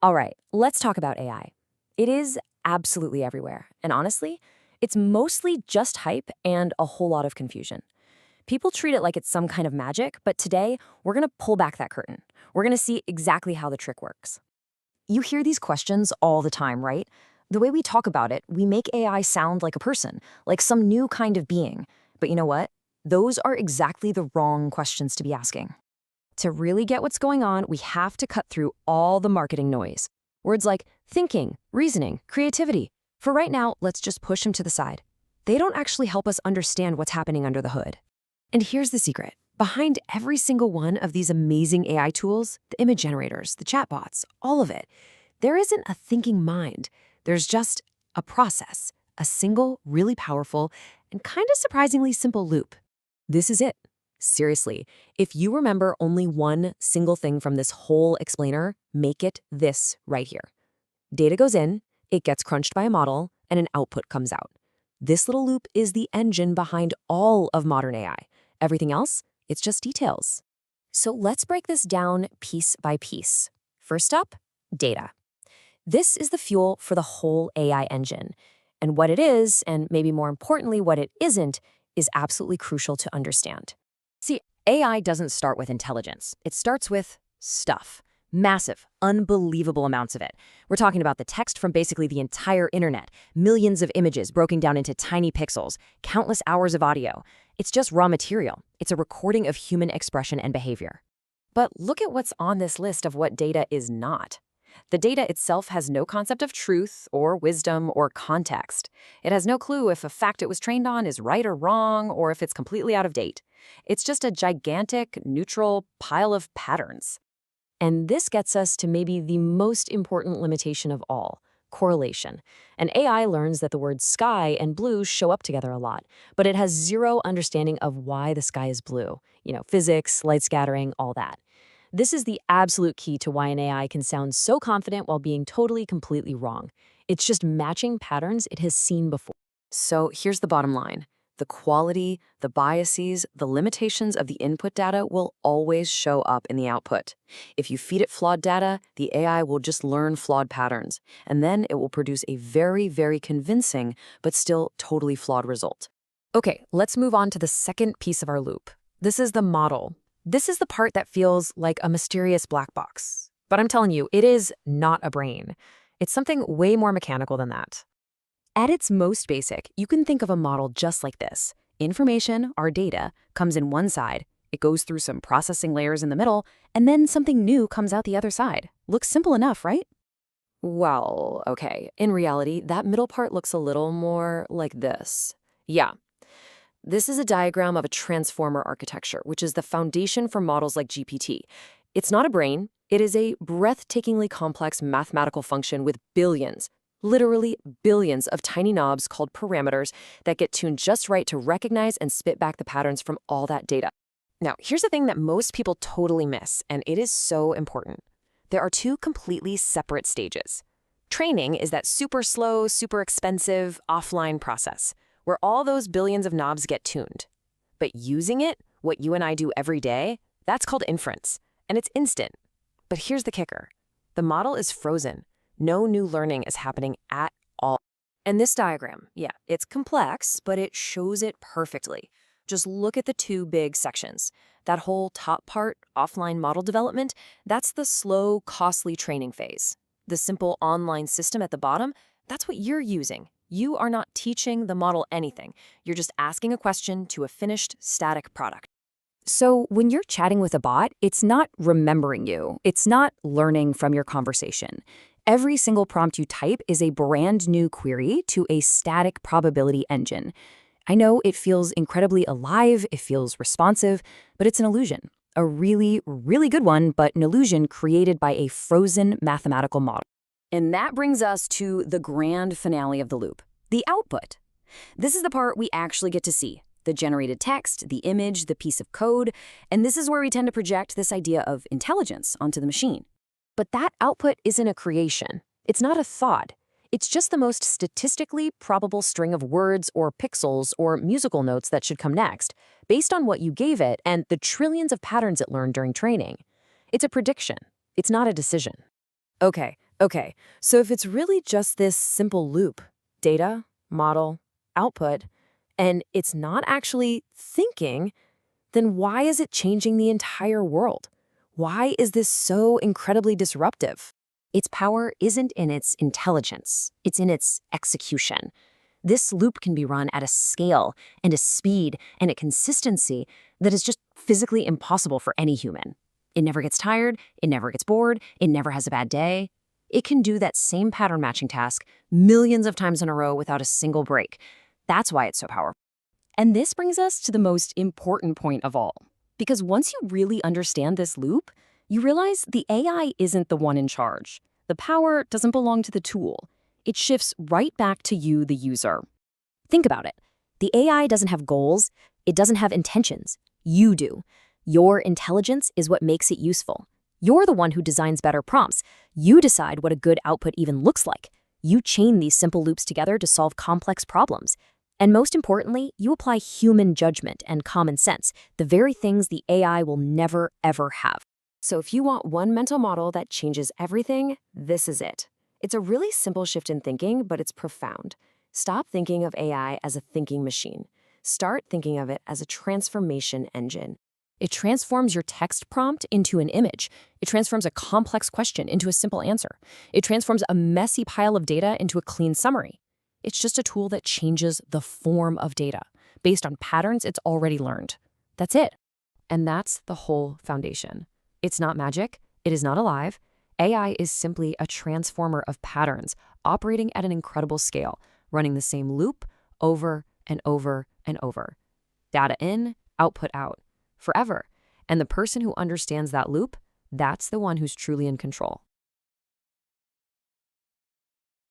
All right, let's talk about AI. It is absolutely everywhere. And honestly, it's mostly just hype and a whole lot of confusion. People treat it like it's some kind of magic, but today we're going to pull back that curtain. We're going to see exactly how the trick works. You hear these questions all the time, right? The way we talk about it, we make AI sound like a person, like some new kind of being. But you know what? Those are exactly the wrong questions to be asking. To really get what's going on, we have to cut through all the marketing noise. Words like thinking, reasoning, creativity. For right now, let's just push them to the side. They don't actually help us understand what's happening under the hood. And here's the secret. Behind every single one of these amazing AI tools, the image generators, the chatbots, all of it, there isn't a thinking mind. There's just a process, a single, really powerful, and kind of surprisingly simple loop. This is it. Seriously, if you remember only one single thing from this whole explainer, make it this right here. Data goes in, it gets crunched by a model, and an output comes out. This little loop is the engine behind all of modern AI. Everything else, it's just details. So let's break this down piece by piece. First up, data. This is the fuel for the whole AI engine. And what it is, and maybe more importantly, what it isn't, is absolutely crucial to understand. See, AI doesn't start with intelligence. It starts with stuff. Massive, unbelievable amounts of it. We're talking about the text from basically the entire internet, millions of images broken down into tiny pixels, countless hours of audio. It's just raw material. It's a recording of human expression and behavior. But look at what's on this list of what data is not. The data itself has no concept of truth or wisdom or context. It has no clue if a fact it was trained on is right or wrong or if it's completely out of date. It's just a gigantic, neutral pile of patterns. And this gets us to maybe the most important limitation of all, correlation. And AI learns that the words sky and blue show up together a lot, but it has zero understanding of why the sky is blue. Physics, light scattering, all that. This is the absolute key to why an AI can sound so confident while being totally, completely wrong. It's just matching patterns it has seen before. So here's the bottom line. The quality, the biases, the limitations of the input data will always show up in the output. If you feed it flawed data, the AI will just learn flawed patterns, and then it will produce a very, very convincing, but still totally flawed result. Okay, let's move on to the second piece of our loop. This is the model. This is the part that feels like a mysterious black box. But I'm telling you, it is not a brain. It's something way more mechanical than that. At its most basic, you can think of a model just like this. Information, our data, comes in one side, it goes through some processing layers in the middle, and then something new comes out the other side. Looks simple enough, right? Well, okay. In reality, that middle part looks a little more like this. Yeah. This is a diagram of a transformer architecture, which is the foundation for models like GPT. It's not a brain. It is a breathtakingly complex mathematical function with billions, literally billions of tiny knobs called parameters that get tuned just right to recognize and spit back the patterns from all that data. Now, here's the thing that most people totally miss, and it is so important. There are two completely separate stages. Training is that super slow, super expensive, offline process, where all those billions of knobs get tuned. But using it, what you and I do every day, that's called inference, and it's instant. But here's the kicker. The model is frozen. No new learning is happening at all. And this diagram, yeah, it's complex, but it shows it perfectly. Just look at the two big sections. That whole top part, offline model development, that's the slow, costly training phase. The simple online system at the bottom, that's what you're using. You are not teaching the model anything. You're just asking a question to a finished, static product. So when you're chatting with a bot, it's not remembering you. It's not learning from your conversation. Every single prompt you type is a brand new query to a static probability engine. I know it feels incredibly alive, it feels responsive, but it's an illusion. A really, really good one, but an illusion created by a frozen mathematical model. And that brings us to the grand finale of the loop, the output. This is the part we actually get to see, the generated text, the image, the piece of code, and this is where we tend to project this idea of intelligence onto the machine. But that output isn't a creation. It's not a thought. It's just the most statistically probable string of words or pixels or musical notes that should come next, based on what you gave it and the trillions of patterns it learned during training. It's a prediction. It's not a decision. Okay, Okay, so if it's really just this simple loop, data, model, output, and it's not actually thinking, then why is it changing the entire world? Why is this so incredibly disruptive? Its power isn't in its intelligence, it's in its execution. This loop can be run at a scale and a speed and a consistency that is just physically impossible for any human. It never gets tired, it never gets bored, it never has a bad day. It can do that same pattern matching task millions of times in a row without a single break. That's why it's so powerful. And this brings us to the most important point of all. Because once you really understand this loop, you realize the AI isn't the one in charge. The power doesn't belong to the tool. It shifts right back to you, the user. Think about it. The AI doesn't have goals. It doesn't have intentions. You do. Your intelligence is what makes it useful. You're the one who designs better prompts. You decide what a good output even looks like. You chain these simple loops together to solve complex problems. And most importantly, you apply human judgment and common sense, the very things the AI will never, ever have. So if you want one mental model that changes everything, this is it. It's a really simple shift in thinking, but it's profound. Stop thinking of AI as a thinking machine. Start thinking of it as a transformation engine. It transforms your text prompt into an image. It transforms a complex question into a simple answer. It transforms a messy pile of data into a clean summary. It's just a tool that changes the form of data based on patterns it's already learned. That's it. And that's the whole foundation. It's not magic. It is not alive. AI is simply a transformer of patterns operating at an incredible scale, running the same loop over and over and over. Data in, output out, forever. And the person who understands that loop, that's the one who's truly in control.